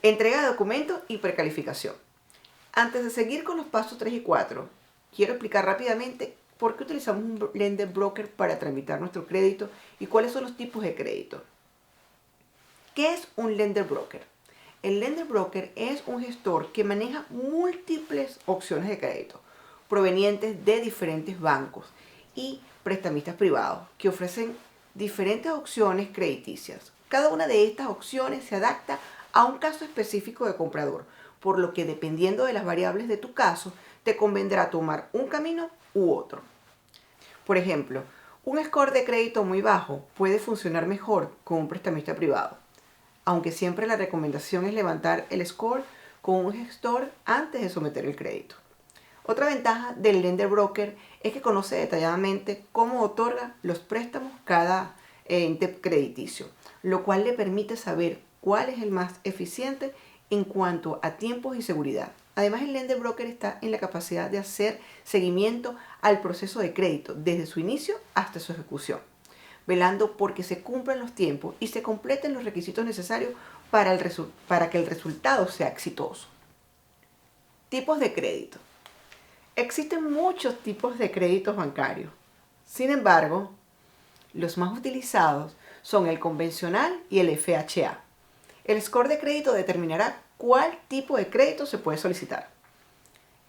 Entrega de documentos y precalificación. Antes de seguir con los pasos 3 y 4, quiero explicar rápidamente por qué utilizamos un lender broker para tramitar nuestro crédito y cuáles son los tipos de crédito. ¿Qué es un lender broker? El lender broker es un gestor que maneja múltiples opciones de crédito provenientes de diferentes bancos y prestamistas privados que ofrecen diferentes opciones crediticias. Cada una de estas opciones se adapta a un caso específico de comprador, por lo que dependiendo de las variables de tu caso, te convendrá tomar un camino u otro. Por ejemplo, un score de crédito muy bajo puede funcionar mejor con un prestamista privado, aunque siempre la recomendación es levantar el score con un gestor antes de someter el crédito. Otra ventaja del lender broker es que conoce detalladamente cómo otorga los préstamos cada ente crediticio, lo cual le permite saber cuál es el más eficiente en cuanto a tiempos y seguridad. Además, el lender broker está en la capacidad de hacer seguimiento al proceso de crédito desde su inicio hasta su ejecución, velando porque se cumplan los tiempos y se completen los requisitos necesarios para que el resultado sea exitoso. Tipos de crédito. Existen muchos tipos de créditos bancarios. Sin embargo, los más utilizados son el convencional y el FHA. El score de crédito determinará cuál tipo de crédito se puede solicitar.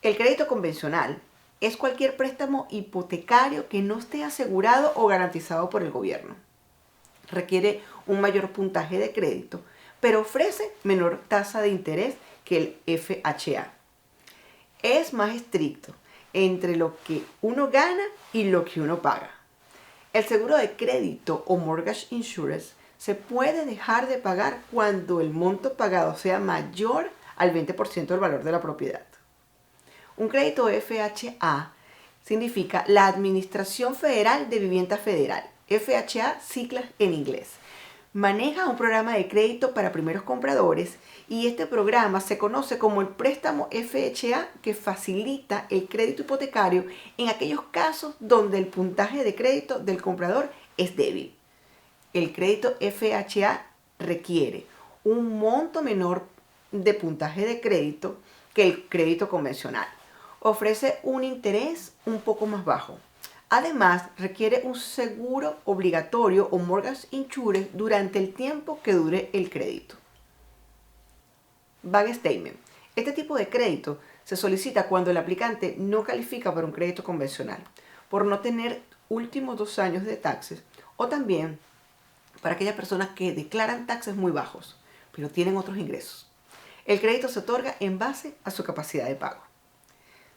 El crédito convencional es cualquier préstamo hipotecario que no esté asegurado o garantizado por el gobierno. Requiere un mayor puntaje de crédito, pero ofrece menor tasa de interés que el FHA. Es más estricto entre lo que uno gana y lo que uno paga. El seguro de crédito o mortgage insurance se puede dejar de pagar cuando el monto pagado sea mayor al 20% del valor de la propiedad. Un crédito FHA significa la Administración Federal de Vivienda Federal, FHA siglas en inglés. Maneja un programa de crédito para primeros compradores y este programa se conoce como el préstamo FHA, que facilita el crédito hipotecario en aquellos casos donde el puntaje de crédito del comprador es débil. El crédito FHA requiere un monto menor de puntaje de crédito que el crédito convencional. Ofrece un interés un poco más bajo. Además, requiere un seguro obligatorio o mortgage insurance durante el tiempo que dure el crédito. Bank Statement. Este tipo de crédito se solicita cuando el aplicante no califica para un crédito convencional, por no tener últimos 2 años de taxes, o también para aquellas personas que declaran taxes muy bajos, pero tienen otros ingresos. El crédito se otorga en base a su capacidad de pago.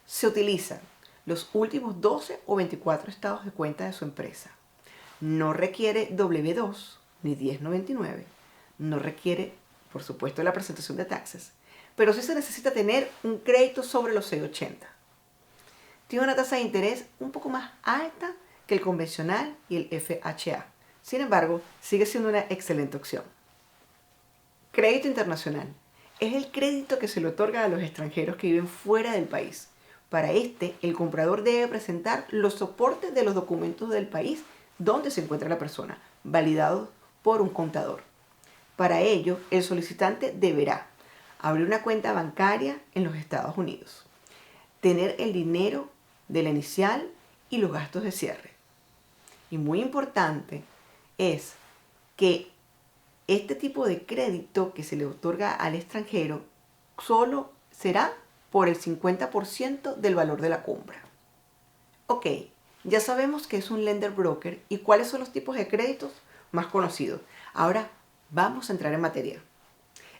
Se utilizan los últimos 12 o 24 estados de cuenta de su empresa. No requiere W2 ni 1099. No requiere, por supuesto, la presentación de taxes, pero sí se necesita tener un crédito sobre los 680. Tiene una tasa de interés un poco más alta que el convencional y el FHA. Sin embargo, sigue siendo una excelente opción. Crédito internacional. Es el crédito que se le otorga a los extranjeros que viven fuera del país. Para este, el comprador debe presentar los soportes de los documentos del país donde se encuentra la persona, validados por un contador. Para ello, el solicitante deberá abrir una cuenta bancaria en los Estados Unidos, tener el dinero de la inicial y los gastos de cierre. Y muy importante es que este tipo de crédito que se le otorga al extranjero solo será por el 50% del valor de la compra. Ok, ya sabemos qué es un lender broker y cuáles son los tipos de créditos más conocidos. Ahora vamos a entrar en materia.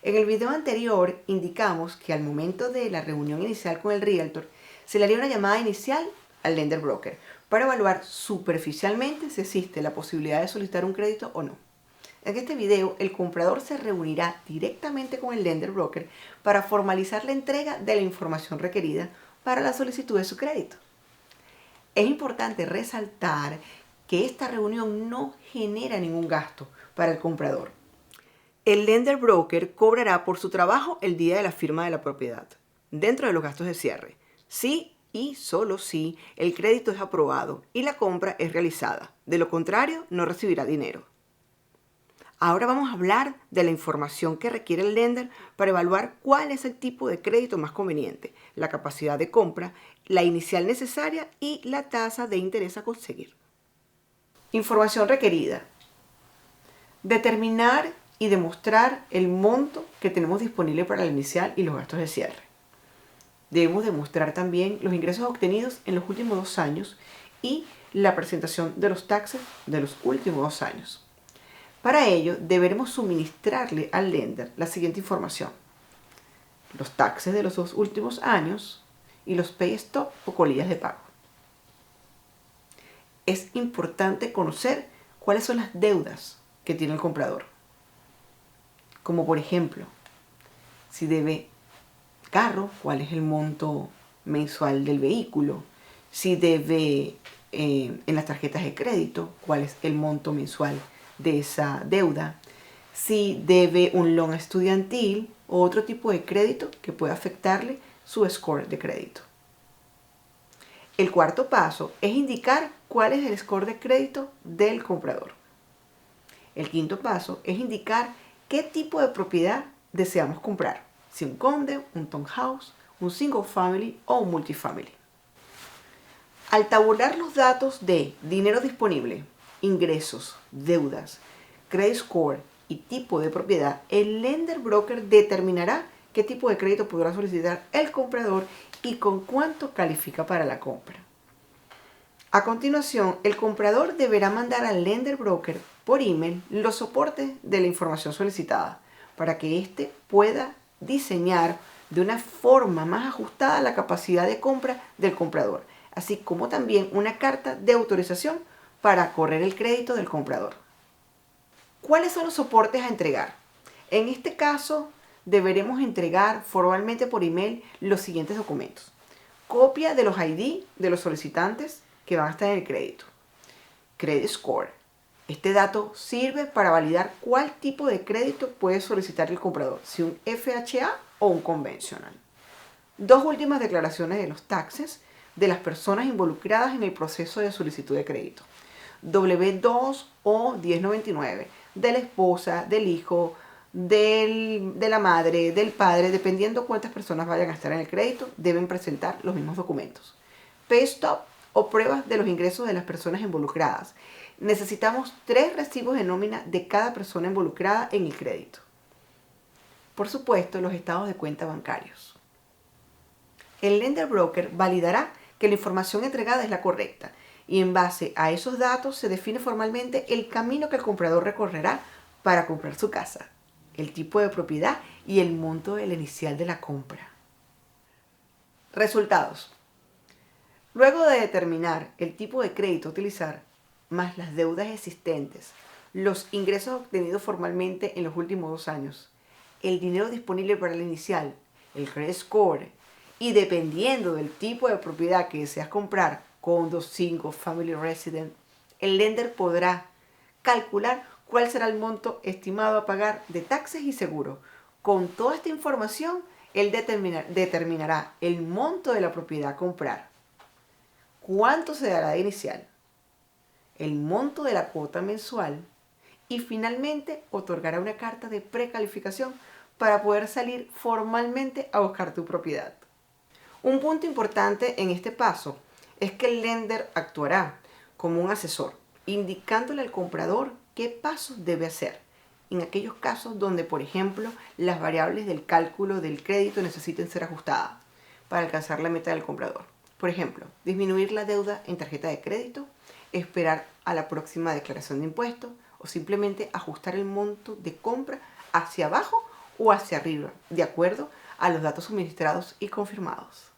En el video anterior indicamos que al momento de la reunión inicial con el realtor se le haría una llamada inicial al lender broker para evaluar superficialmente si existe la posibilidad de solicitar un crédito o no. En este video, el comprador se reunirá directamente con el lender broker para formalizar la entrega de la información requerida para la solicitud de su crédito. Es importante resaltar que esta reunión no genera ningún gasto para el comprador. El lender broker cobrará por su trabajo el día de la firma de la propiedad, dentro de los gastos de cierre, si y solo si el crédito es aprobado y la compra es realizada. De lo contrario, no recibirá dinero. Ahora vamos a hablar de la información que requiere el lender para evaluar cuál es el tipo de crédito más conveniente, la capacidad de compra, la inicial necesaria y la tasa de interés a conseguir. Información requerida. Determinar y demostrar el monto que tenemos disponible para la inicial y los gastos de cierre. Debemos demostrar también los ingresos obtenidos en los últimos 2 años y la presentación de los taxes de los últimos 2 años. Para ello, deberemos suministrarle al lender la siguiente información: los taxes de los 2 últimos años y los pay stop o colillas de pago. Es importante conocer cuáles son las deudas que tiene el comprador. Como por ejemplo, si debe carro, cuál es el monto mensual del vehículo, si debe en las tarjetas de crédito, cuál es el monto mensual de esa deuda, si debe un loan estudiantil o otro tipo de crédito que pueda afectarle su score de crédito. El cuarto paso es indicar cuál es el score de crédito del comprador. El quinto paso es indicar qué tipo de propiedad deseamos comprar, si un condo, un townhouse, un single family o un multifamily. Al tabular los datos de dinero disponible, ingresos, deudas, credit score y tipo de propiedad, el lender broker determinará qué tipo de crédito podrá solicitar el comprador y con cuánto califica para la compra. A continuación, el comprador deberá mandar al lender broker por email los soportes de la información solicitada para que éste pueda diseñar de una forma más ajustada la capacidad de compra del comprador, así como también una carta de autorización para correr el crédito del comprador. ¿Cuáles son los soportes a entregar? En este caso, deberemos entregar formalmente por email los siguientes documentos: copia de los ID de los solicitantes que van a estar en el crédito, credit score. Este dato sirve para validar cuál tipo de crédito puede solicitar el comprador, si un FHA o un conventional. 2 últimas declaraciones de los taxes de las personas involucradas en el proceso de solicitud de crédito, W2 o 1099, de la esposa, del hijo, de la madre, del padre, dependiendo cuántas personas vayan a estar en el crédito, deben presentar los mismos documentos. Pay stop o pruebas de los ingresos de las personas involucradas. Necesitamos 3 recibos de nómina de cada persona involucrada en el crédito. Por supuesto, los estados de cuenta bancarios. El lender broker validará que la información entregada es la correcta y en base a esos datos se define formalmente el camino que el comprador recorrerá para comprar su casa, el tipo de propiedad y el monto de la inicial de la compra. Resultados. Luego de determinar el tipo de crédito a utilizar, más las deudas existentes, los ingresos obtenidos formalmente en los últimos 2 años, el dinero disponible para la inicial, el credit score, y dependiendo del tipo de propiedad que deseas comprar, condo, single, family resident, el lender podrá calcular cuál será el monto estimado a pagar de taxes y seguro. Con toda esta información, él determinará el monto de la propiedad a comprar, cuánto se dará de inicial, el monto de la cuota mensual y finalmente otorgará una carta de precalificación para poder salir formalmente a buscar tu propiedad. Un punto importante en este paso es que el lender actuará como un asesor, indicándole al comprador qué pasos debe hacer en aquellos casos donde, por ejemplo, las variables del cálculo del crédito necesiten ser ajustadas para alcanzar la meta del comprador. Por ejemplo, disminuir la deuda en tarjeta de crédito, esperar a la próxima declaración de impuestos o simplemente ajustar el monto de compra hacia abajo o hacia arriba, de acuerdo a los datos suministrados y confirmados.